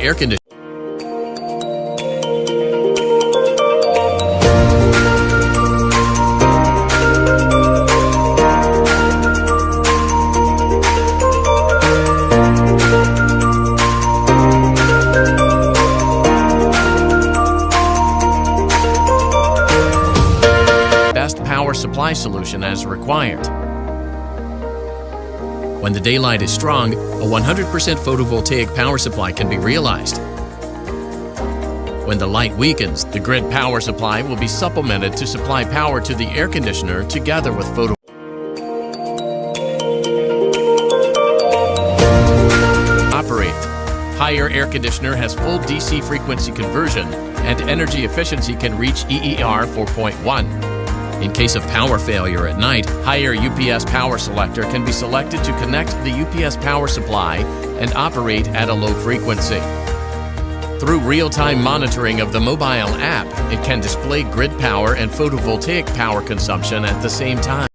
air conditioning. Best power supply solution as required. When the daylight is strong, a 100% photovoltaic power supply can be realized. When the light weakens, the grid power supply will be supplemented to supply power to the air conditioner together with photo. Operate. Higher air conditioner has full DC frequency conversion and energy efficiency can reach EER 4.1. In case of power failure at night, higher UPS power selector can be selected to connect the UPS power supply and operate at a low frequency. Through real-time monitoring of the mobile app, it can display grid power and photovoltaic power consumption at the same time.